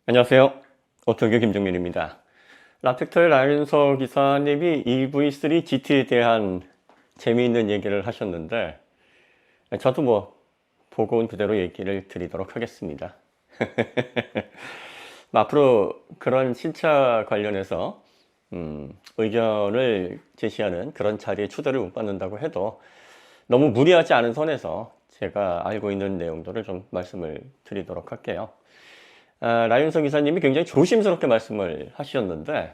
안녕하세요. 오토교 김정민입니다. 라텍터의 라윤서 기사님이 EV3 GT에 대한 재미있는 얘기를 하셨는데 저도 보고 온 그대로 얘기를 드리도록 하겠습니다. 앞으로 그런 신차 관련해서 의견을 제시하는 그런 자리에 초대를 못 받는다고 해도 너무 무리하지 않은 선에서 제가 알고 있는 내용들을 좀 말씀을 드리도록 할게요. 라윤성 기사님이 굉장히 조심스럽게 말씀을 하셨는데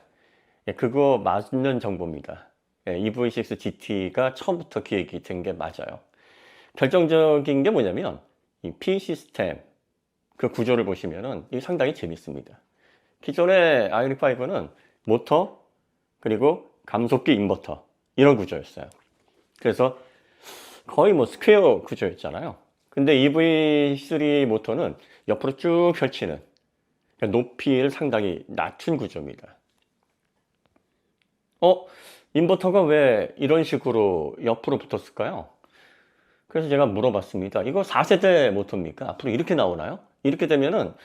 그거 맞는 정보입니다. EV6 GT가 처음부터 기획이 된 게 맞아요. 결정적인 게 뭐냐면 이 P 시스템 그 구조를 보시면은 이게 상당히 재밌습니다. 기존의 아이오닉5는 모터 그리고 감속기 인버터 이런 구조였어요. 그래서 거의 스퀘어 구조였잖아요. 근데 EV3 모터는 옆으로 쭉 펼치는 높이를 상당히 낮춘 구조입니다. 인버터가 왜 이런 식으로 옆으로 붙었을까요? 그래서 제가 물어봤습니다. 이거 4세대 모터입니까? 앞으로 이렇게 나오나요? 이렇게 되면은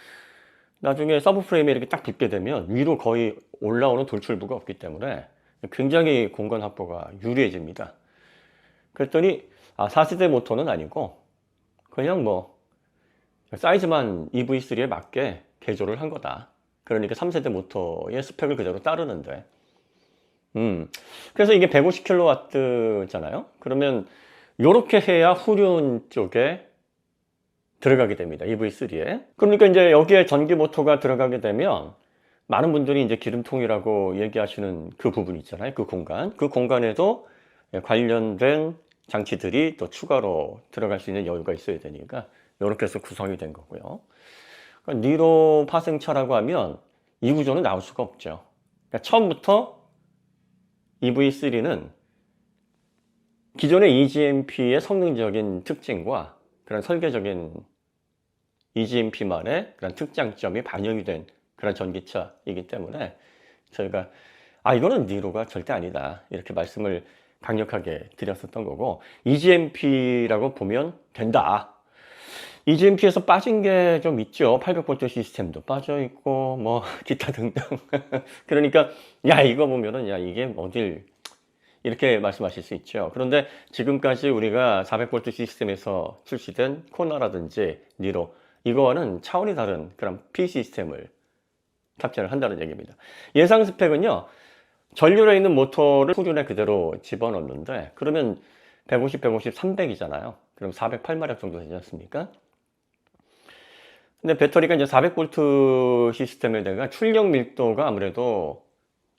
나중에 서브프레임에 이렇게 딱 붙게 되면 위로 거의 올라오는 돌출부가 없기 때문에 굉장히 공간 확보가 유리해집니다. 그랬더니 4세대 모터는 아니고 그냥 사이즈만 EV3에 맞게 개조를 한 거다. 그러니까 3세대 모터의 스펙을 그대로 따르는데 그래서 이게 150kW잖아요. 그러면 이렇게 해야 후륜 쪽에 들어가게 됩니다. EV3에. 그러니까 이제 여기에 전기 모터가 들어가게 되면 많은 분들이 이제 기름통이라고 얘기하시는 그 부분 있잖아요. 그 공간에도 관련된 장치들이 또 추가로 들어갈 수 있는 여유가 있어야 되니까 이렇게 해서 구성이 된 거고요. 그러니까 니로 파생차라고 하면 이 구조는 나올 수가 없죠. 그러니까 처음부터 EV3는 기존의 EGMP의 성능적인 특징과 그런 설계적인 EGMP만의 그런 특장점이 반영이 된 그런 전기차이기 때문에 저희가 이거는 니로가 절대 아니다 이렇게 말씀을 강력하게 드렸었던 거고, EGMP라고 보면 된다. EGMP에서 빠진 게 좀 있죠. 800V 시스템도 빠져 있고 기타 등등. 그러니까 이거 보면은 이게 어딜 이렇게 말씀하실 수 있죠. 그런데 지금까지 우리가 400V 시스템에서 출시된 코나라든지 니로 이거와는 차원이 다른 그런 P 시스템을 탑재를 한다는 얘기입니다. 예상 스펙은요, 전륜에 있는 모터를 후륜에 그대로 집어넣는데 그러면 150, 150, 300이잖아요. 그럼 408마력 정도 되지 않습니까? 근데 배터리가 이제 400V 시스템에 대한 출력 밀도가 아무래도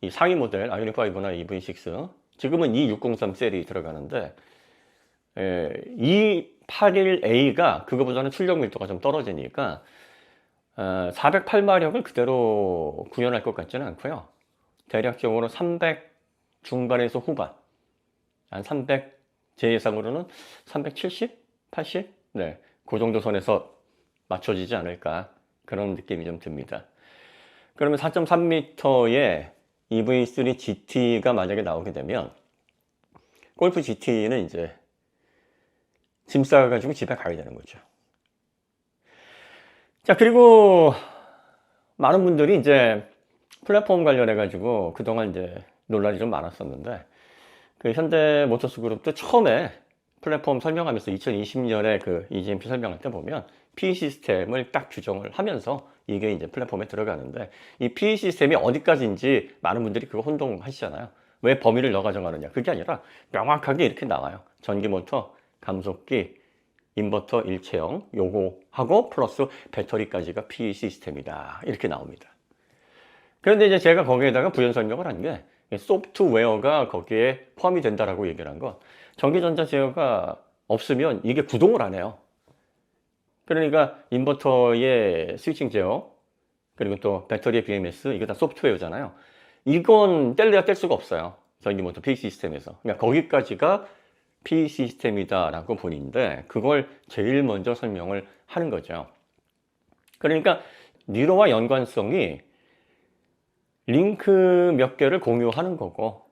이 상위 모델 아이오닉5나 EV6 지금은 E603 셀이 들어가는데 281A가 그거보다는 출력 밀도가 좀 떨어지니까 408마력을 그대로 구현할 것 같지는 않고요. 대략적으로 300 중반에서 후반, 한 300, 제 예상으로는 370, 80? 네, 그 정도 선에서 맞춰지지 않을까 그런 느낌이 좀 듭니다. 그러면 4.3m의 EV3 GT가 만약에 나오게 되면 골프 GT는 이제 짐 싸가지고 집에 가야 되는 거죠. 자, 그리고 많은 분들이 이제 플랫폼 관련해 가지고 그동안 이제 논란이 좀 많았었는데 그 현대모터스 그룹도 처음에 플랫폼 설명하면서 2020년에 그 EGMP 설명할 때 보면 P 시스템을 딱 규정을 하면서 이게 이제 플랫폼에 들어가는데 이 P 시스템이 어디까지인지 많은 분들이 그거 혼동하시잖아요. 왜 범위를 넣어 가져가느냐. 그게 아니라 명확하게 이렇게 나와요. 전기모터, 감속기, 인버터 일체형 요거 하고 플러스 배터리까지가 P 시스템이다. 이렇게 나옵니다. 그런데 이제 제가 거기에다가 부연 설명을 한 게 소프트웨어가 거기에 포함이 된다라고 얘기를 한 거. 전기전자 제어가 없으면 이게 구동을 안 해요. 그러니까 인버터의 스위칭 제어 그리고 또 배터리의 BMS 이거 다 소프트웨어잖아요. 이건 뗄래야 뗄 수가 없어요. 전기모터 P 시스템에서. 그러니까 거기까지가 P 시스템이다라고 보는데 그걸 제일 먼저 설명을 하는 거죠. 그러니까 니로와 연관성이 링크 몇 개를 공유하는 거고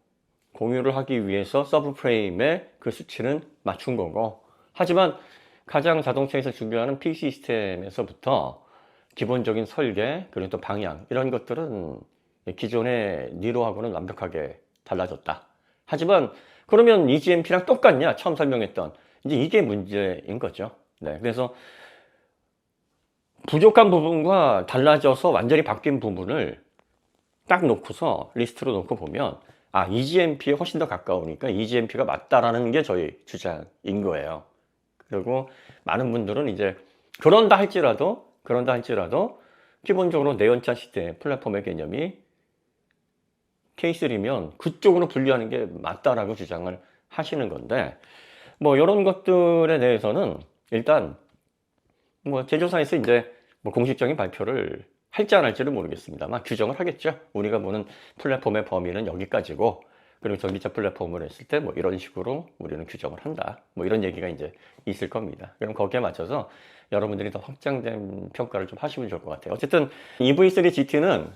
공유를 하기 위해서 서브프레임에 그 수치는 맞춘 거고, 하지만 가장 자동차에서 중요한 P 시스템에서부터 기본적인 설계, 그리고 또 방향, 이런 것들은 기존의 니로하고는 완벽하게 달라졌다. 하지만 그러면 EGMP랑 똑같냐? 처음 설명했던. 이제 이게 문제인 거죠. 네, 그래서 부족한 부분과 달라져서 완전히 바뀐 부분을 딱 놓고서 리스트로 놓고 보면 EGMP에 훨씬 더 가까우니까 EGMP가 맞다라는 게 저희 주장인 거예요. 그리고 많은 분들은 이제 그런다 할지라도 기본적으로 내연차 시대 플랫폼의 개념이 K3면 그쪽으로 분류하는 게 맞다라고 주장을 하시는 건데, 뭐 이런 것들에 대해서는 일단 뭐 제조사에서 이제 뭐 공식적인 발표를 할지 안 할지는 모르겠습니다만 규정을 하겠죠. 우리가 보는 플랫폼의 범위는 여기까지고, 그리고 전기차 플랫폼을 했을 때 뭐 이런 식으로 우리는 규정을 한다. 뭐 이런 얘기가 이제 있을 겁니다. 그럼 거기에 맞춰서 여러분들이 더 확장된 평가를 좀 하시면 좋을 것 같아요. 어쨌든 EV3 GT는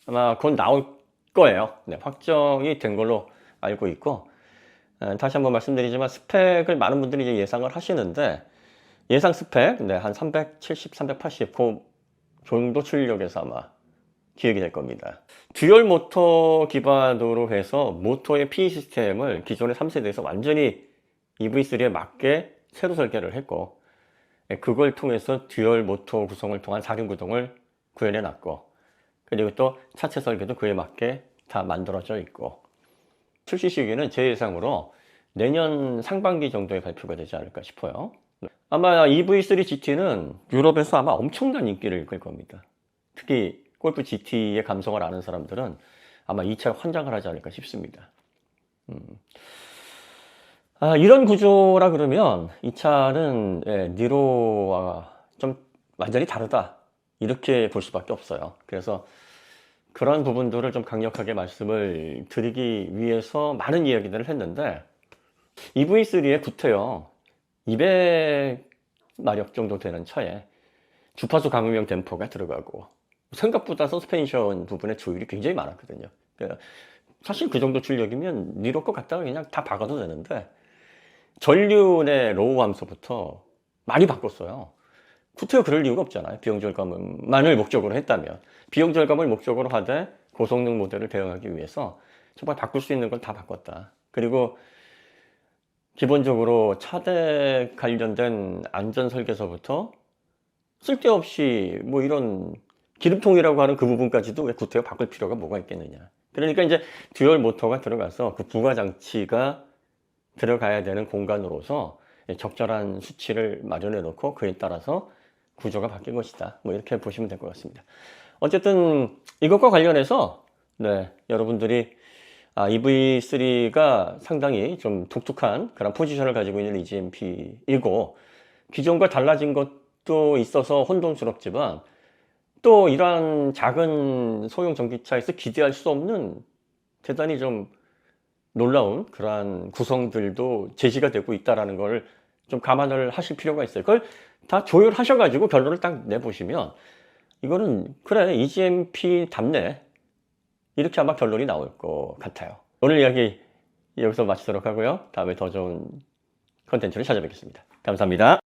아마 곧 나올 거예요. 네, 확정이 된 걸로 알고 있고, 다시 한번 말씀드리지만 스펙을 많은 분들이 이제 예상을 하시는데, 예상 스펙, 네, 한 370, 380, 그 정도 출력에서 아마 기획이 될 겁니다. 듀얼 모터 기반으로 해서 모터의 PE 시스템을 기존의 3세대에서 완전히 EV3에 맞게 새로 설계를 했고, 그걸 통해서 듀얼 모터 구성을 통한 4륜 구동을 구현해 놨고, 그리고 또 차체 설계도 그에 맞게 다 만들어져 있고, 출시 시기는 제 예상으로 내년 상반기 정도에 발표가 되지 않을까 싶어요. 아마 EV3 GT는 유럽에서 아마 엄청난 인기를 끌 겁니다. 특히 골프 GT의 감성을 아는 사람들은 아마 이 차에 환장을 하지 않을까 싶습니다. 이런 구조라 그러면 이 차는 니로와 좀 완전히 다르다, 이렇게 볼 수밖에 없어요. 그래서 그런 부분들을 좀 강력하게 말씀을 드리기 위해서 많은 이야기들을 했는데, EV3에 구태여 200마력 정도 되는 차에 주파수 감음형 댐퍼가 들어가고, 생각보다 서스펜션 부분에 조율이 굉장히 많았거든요. 그러니까 사실 그 정도 출력이면 니로 거 갖다가 그냥 다 박아도 되는데, 전륜의 로우 함수부터 많이 바꿨어요. 구태여 그럴 이유가 없잖아요. 비용 절감만을 목적으로 했다면. 비용 절감을 목적으로 하되 고성능 모델을 대응하기 위해서 정말 바꿀 수 있는 걸 다 바꿨다. 그리고 기본적으로 차대 관련된 안전 설계서부터 쓸데없이 뭐 이런 기름통이라고 하는 그 부분까지도 왜 구태여 바꿀 필요가 뭐가 있겠느냐. 그러니까 이제 듀얼 모터가 들어가서 그 부가 장치가 들어가야 되는 공간으로서 적절한 수치를 마련해 놓고 그에 따라서 구조가 바뀐 것이다. 뭐 이렇게 보시면 될 것 같습니다. 어쨌든 이것과 관련해서 여러분들이 EV3가 상당히 좀 독특한 그런 포지션을 가지고 있는 EGMP이고, 기존과 달라진 것도 있어서 혼돈스럽지만 또 이러한 작은 소형 전기차에서 기대할 수 없는 대단히 좀 놀라운 그러한 구성들도 제시가 되고 있다는 걸 좀 감안을 하실 필요가 있어요. 그걸 다 조율하셔가지고 결론을 딱 내보시면 이거는 그래 EGMP답네, 이렇게 아마 결론이 나올 것 같아요. 오늘 이야기 여기서 마치도록 하고요. 다음에 더 좋은 컨텐츠를 찾아뵙겠습니다. 감사합니다.